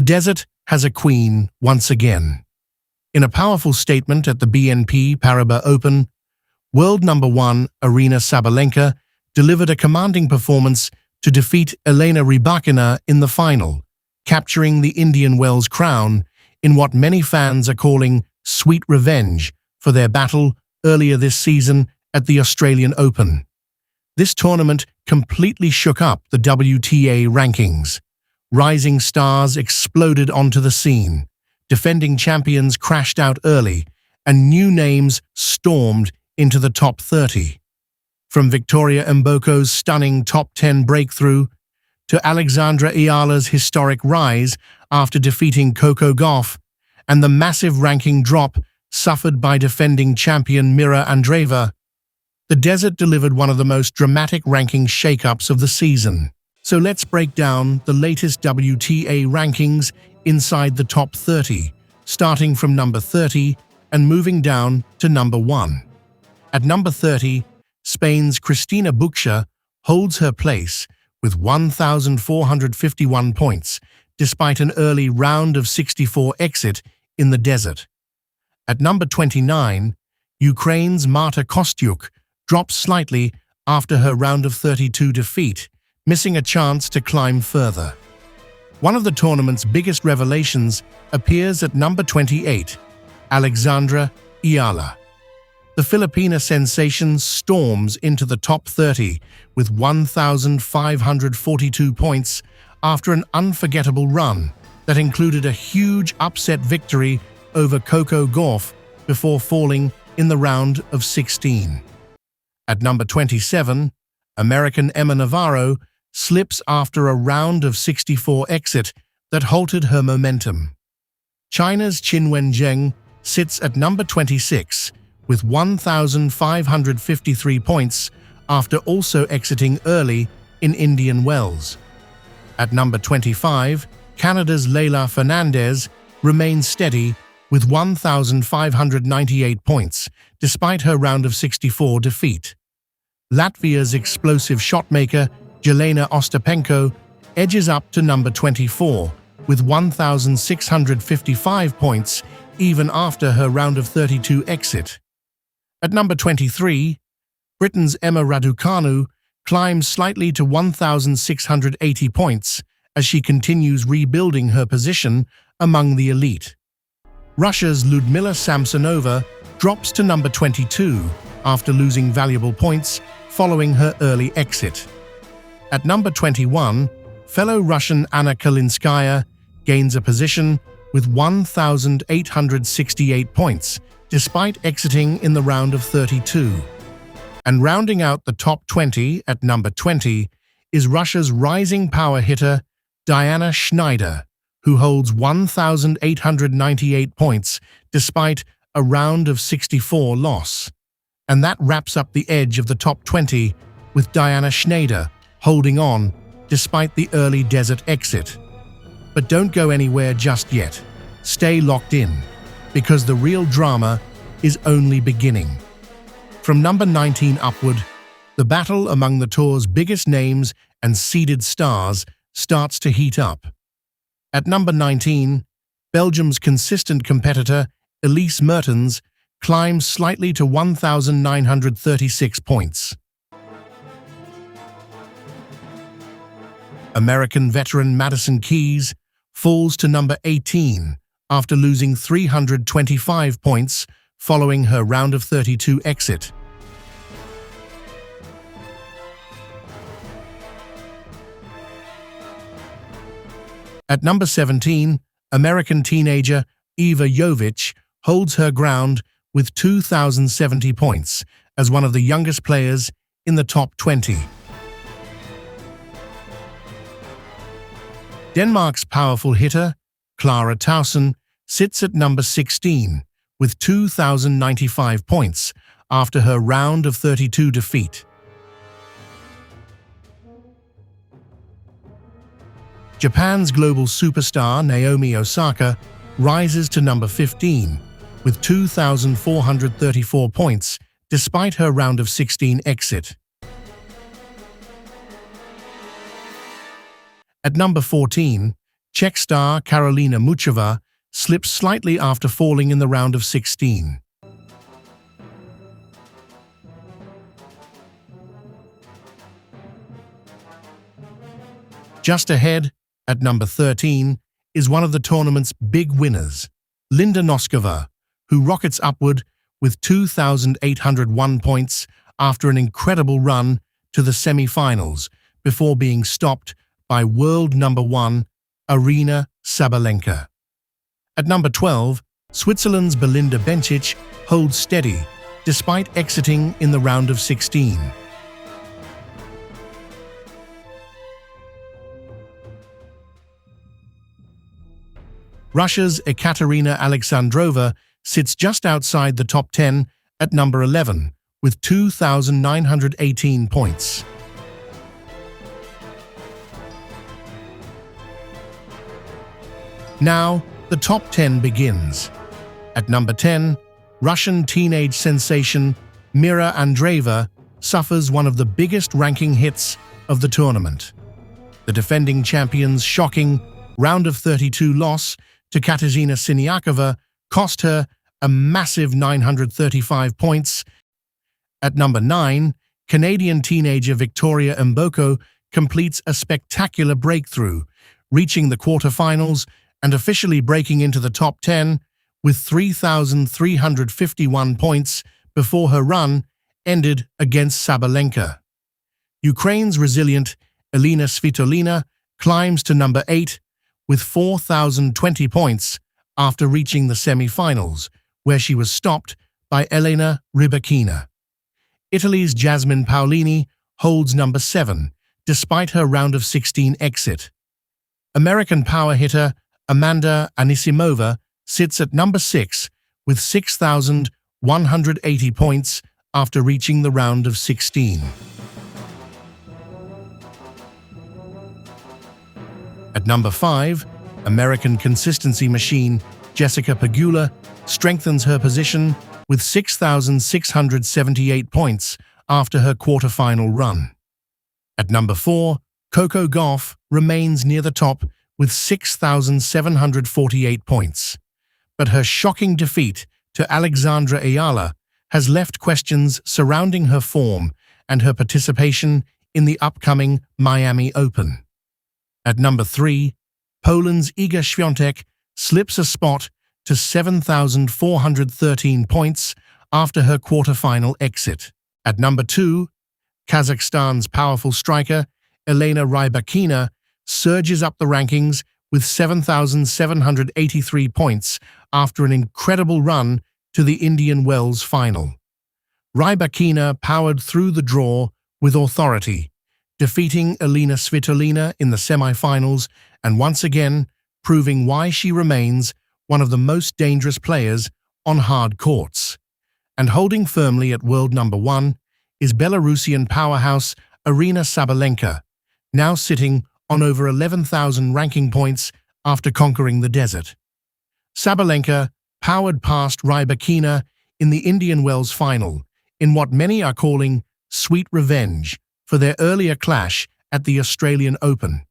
desert has a queen once again. In a powerful statement at the BNP Paribas Open, world #1 Aryna Sabalenka delivered a commanding performance to defeat Elena Rybakina in the final, capturing the Indian Wells crown in what many fans are calling sweet revenge for their battle earlier this season at the Australian Open. This tournament completely shook up the WTA rankings. Rising stars exploded onto the scene, defending champions crashed out early, and new names stormed into the top 30. From Victoria Mboko's stunning top 10 breakthrough to Alexandra Eala's historic rise after defeating Coco Gauff, and the massive ranking drop suffered by defending champion Mirra Andreeva, the desert delivered one of the most dramatic ranking shakeups of the season. So let's break down the latest WTA rankings inside the top 30, starting from number 30 and moving down to number 1. At number 30, Spain's Cristina Buccia holds her place with 1,451 points, despite an early round of 64 exit in the desert. At number 29, Ukraine's Marta Kostyuk drops slightly after her round of 32 defeat, missing a chance to climb further. One of the tournament's biggest revelations appears at number 28, Alexandra Eala. The Filipina sensation storms into the top 30 with 1,542 points after an unforgettable run that included a huge upset victory over Coco Gauff before falling in the round of 16. At number 27, American Emma Navarro slips after a round of 64 exit that halted her momentum. China's Qin Wenzheng sits at number 26 with 1,553 points after also exiting early in Indian Wells. At number 25, Canada's Leylah Fernandez remains steady with 1,598 points despite her round of 64 defeat. Latvia's explosive shotmaker Jelena Ostapenko edges up to number 24 with 1,655 points even after her round of 32 exit. At number 23, Britain's Emma Raducanu climbs slightly to 1,680 points as she continues rebuilding her position among the elite. Russia's Ludmila Samsonova drops to number 22 after losing valuable points following her early exit. At number 21, fellow Russian Anna Kalinskaya gains a position with 1,868 points, despite exiting in the round of 32. And rounding out the top 20 at number 20 is Russia's rising power hitter Diana Schneider, who holds 1,898 points despite a round of 64 loss. And that wraps up the edge of the top 20 with Diana Schneider holding on despite the early desert exit. But don't go anywhere just yet. Stay locked in, because the real drama is only beginning. From number 19 upward, the battle among the tour's biggest names and seeded stars starts to heat up. At number 19, Belgium's consistent competitor Elise Mertens climbs slightly to 1,936 points. American veteran Madison Keys falls to number 18 after losing 325 points following her round of 32 exit. At number 17, American teenager Eva Jovic holds her ground with 2,070 points as one of the youngest players in the top 20. Denmark's powerful hitter, Clara Tauson, sits at number 16 with 2,095 points after her round of 32 defeat. Japan's global superstar Naomi Osaka rises to number 15 with 2,434 points despite her round of 16 exit. At number 14, Czech star Karolina Muchova slips slightly after falling in the round of 16. Just ahead, at number 13, is one of the tournament's big winners, Linda Noskova, who rockets upward with 2,801 points after an incredible run to the semi-finals before being stopped by world number 1 Aryna Sabalenka. At number 12, Switzerland's Belinda Bencic holds steady despite exiting in the round of 16. Russia's Ekaterina Alexandrova sits just outside the top 10 at number 11 with 2,918 points. Now, the top 10 begins. At number 10, Russian teenage sensation Mirra Andreeva suffers one of the biggest ranking hits of the tournament. The defending champion's shocking round of 32 loss to Katarzyna Siniakova cost her a massive 935 points. At number 9, Canadian teenager Victoria Mboko completes a spectacular breakthrough, reaching the quarterfinals and officially breaking into the top 10 with 3,351 points before her run ended against Sabalenka. Ukraine's resilient Elena Svitolina climbs to number 8 with 4,020 points after reaching the semi-finals, where she was stopped by Elena Rybakina. Italy's Jasmine Paolini holds number 7, despite her round of 16 exit. American power hitter Amanda Anisimova sits at number 6 with 6,180 points after reaching the round of 16. At number 5, American consistency machine Jessica Pegula strengthens her position with 6,678 points after her quarterfinal run. At number 4, Coco Gauff remains near the top with 6,748 points. But her shocking defeat to Alexandra Eala has left questions surrounding her form and her participation in the upcoming Miami Open. At number 3, Poland's Iga Swiatek slips a spot to 7,413 points after her quarterfinal exit. At number 2, Kazakhstan's powerful striker Elena Rybakina surges up the rankings with 7,783 points after an incredible run to the Indian Wells final. Rybakina powered through the draw with authority, defeating Elena Svitolina in the semi-finals and once again proving why she remains one of the most dangerous players on hard courts. And holding firmly at world number 1 is Belarusian powerhouse Aryna Sabalenka, now sitting on over 11,000 ranking points after conquering the desert. Sabalenka powered past Rybakina in the Indian Wells final in what many are calling sweet revenge for their earlier clash at the Australian Open.